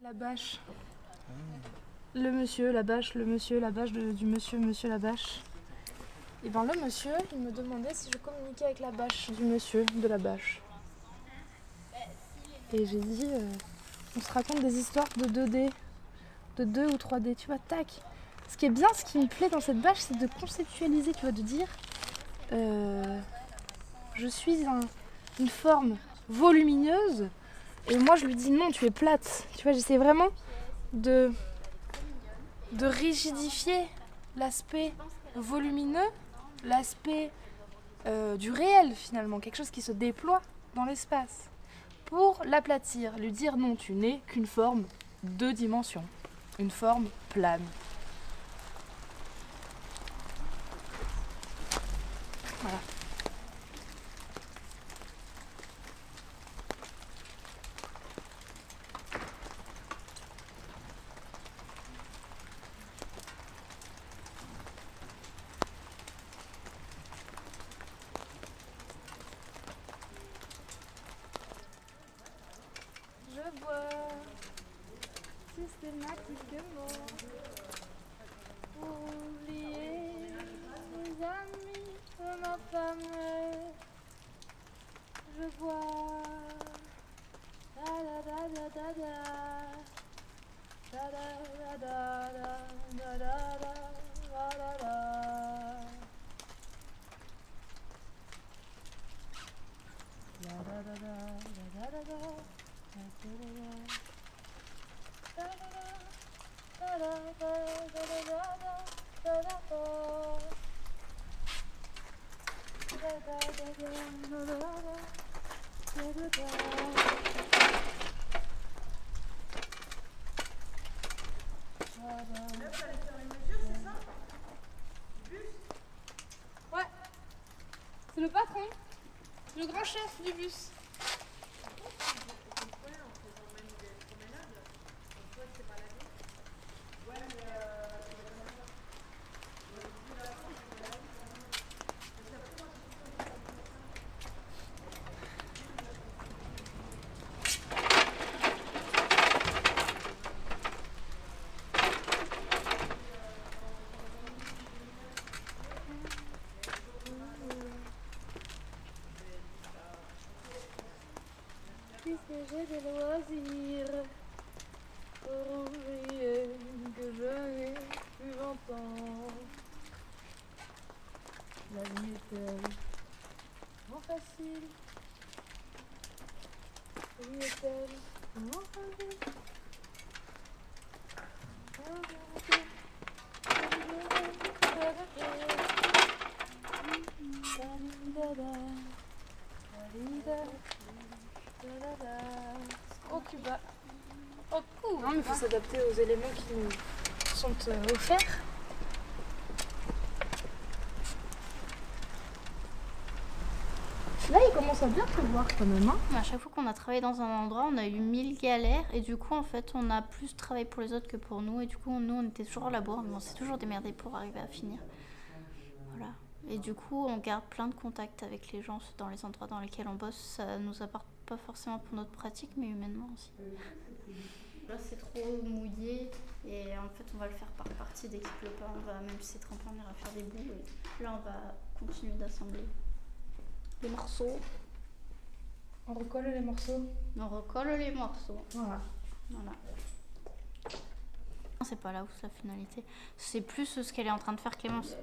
La bâche. Le monsieur, la bâche, du monsieur, la bâche. Et ben le monsieur, il me demandait si je communiquais avec la bâche du monsieur de la bâche. Et j'ai dit, on se raconte des histoires de 2D, de 2 ou 3D, tu vois, tac. Ce qui est bien, ce qui me plaît dans cette bâche, c'est de conceptualiser, tu vois, de dire, je suis une forme volumineuse, et moi je lui dis non, tu es plate. Tu vois, j'essaie vraiment de rigidifier l'aspect volumineux, l'aspect du réel finalement, quelque chose qui se déploie dans l'espace, pour l'aplatir, lui dire non, tu n'es qu'une forme de dimension, une forme plane. Voilà. Je bois systématiquement pour oublier les amis de ma femme. Je bois da da da da da da da da da da da da da da da. La da da da da da da da. Ouais, c'est le patron, c'est le grand chef du bus. Puisque j'ai des loisirs pour oublier que je n'ai plus 20 ans. La vie est-elle vraiment facile? La vie est-elle vraiment facile? Oh Cuba. Oh cool. Non mais il faut s'adapter aux éléments qui nous sont offerts. Là il commence à bien pleuvoir quand même. Hein. À chaque fois qu'on a travaillé dans un endroit, on a eu 1000 galères et du coup en fait on a plus travaillé pour les autres que pour nous et du coup nous on était toujours là bas mais on s'est toujours démerdé pour arriver à finir. Voilà. Et du coup on garde plein de contacts avec les gens dans les endroits dans lesquels on bosse. Ça nous apporte pas forcément pour notre pratique mais humainement aussi. Là c'est trop mouillé et en fait on va le faire par partie dès qu'il pleut pas. On va, même si c'est trempé, on ira faire des bouts et là on va continuer d'assembler les morceaux. On recolle les morceaux. On recolle les morceaux. Voilà. C'est pas là où c'est la finalité. C'est plus ce qu'elle est en train de faire Clémence.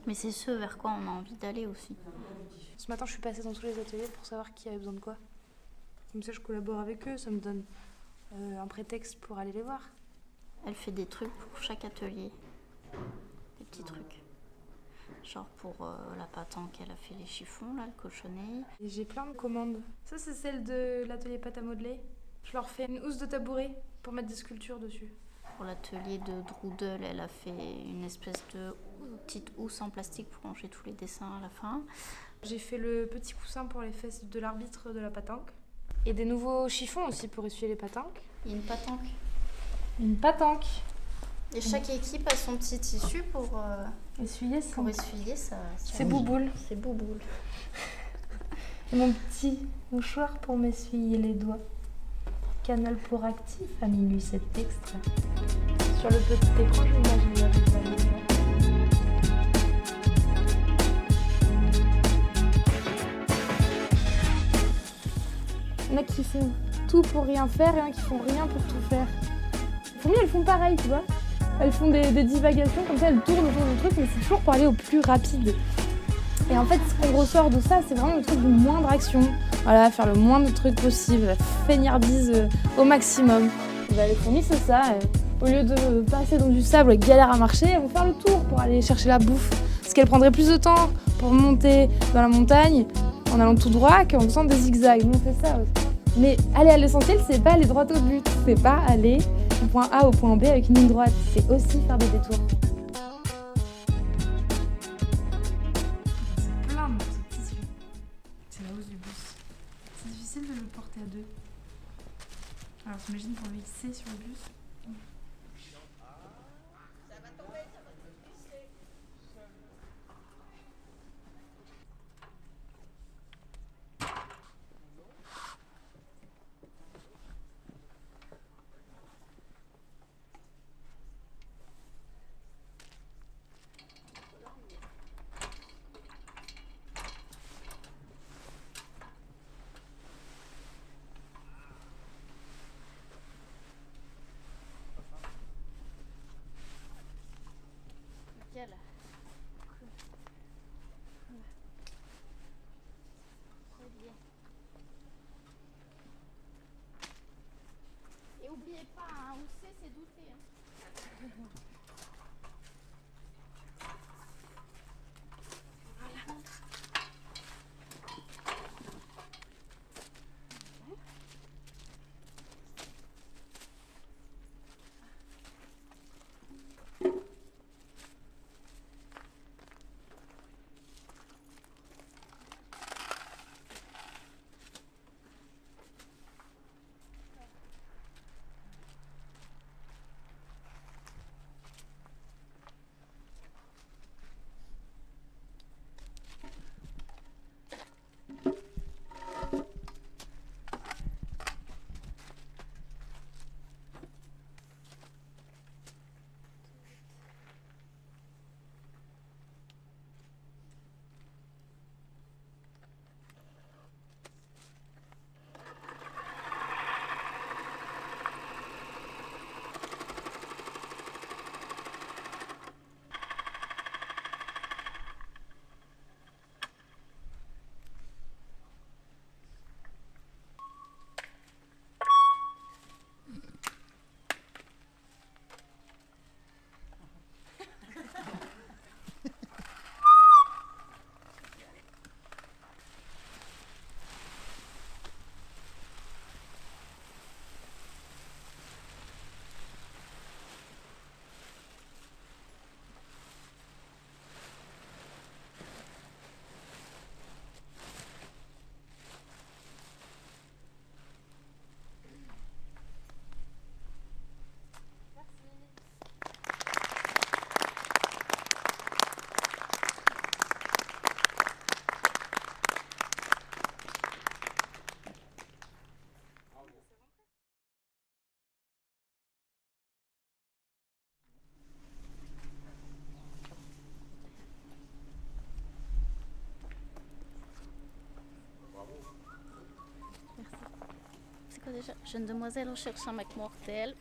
Mais c'est ce vers quoi on a envie d'aller aussi. Ce matin je suis passée dans tous les ateliers pour savoir qui avait besoin de quoi. Comme ça je collabore avec eux, ça me donne un prétexte pour aller les voir. Elle fait des trucs pour chaque atelier. Des petits trucs. Genre pour la patanque, elle a fait les chiffons, là, le cochonnet. Et j'ai plein de commandes. Ça, c'est celle de l'atelier pâte à modeler. Je leur fais une housse de tabouret pour mettre des sculptures dessus. Pour l'atelier de Droodle, elle a fait une espèce de petite housse en plastique pour ranger tous les dessins à la fin. J'ai fait le petit coussin pour les fesses de l'arbitre de la patanque. Et des nouveaux chiffons aussi pour essuyer les patanques. Il y a une patanque. Une patanque. Et chaque équipe a son petit tissu pour essuyer ça. C'est Bouboule. C'est Bouboule. Et mon petit mouchoir pour m'essuyer les doigts. Canal pour actif à minuit, cet extrait. Sur le petit écran, j'imagine bien que ça va être ça. Il y en a qui font tout pour rien faire et il y en a qui font rien pour tout faire. Les fourmis, elles font pareil, tu vois. Elles font des divagations, comme ça elles tournent autour du truc, mais c'est toujours pour aller au plus rapide. Et en fait, ce qu'on ressort de ça, c'est vraiment le truc de moindre action. Voilà, faire le moins de trucs possible, la fainéantise au maximum. Et bah, les fourmis, c'est ça. Au lieu de passer dans du sable et galère à marcher, elles vont faire le tour pour aller chercher la bouffe. Parce qu'elles prendraient plus de temps pour monter dans la montagne en allant tout droit qu'en faisant des zigzags. Nous, on fait ça aussi. Mais aller à l'essentiel, c'est pas aller droit au but. C'est pas aller du point A au point B avec une ligne droite. C'est aussi faire des détours. C'est plein de ce tissu. C'est la hausse du bus. C'est difficile de le porter à deux. Alors t'imagines pour le hisser sur le bus. Nickel. Très bien. Et oubliez pas, hein, où c'est douter. Hein. C'est quoi déjà? Jeune demoiselle recherche un mec mortel.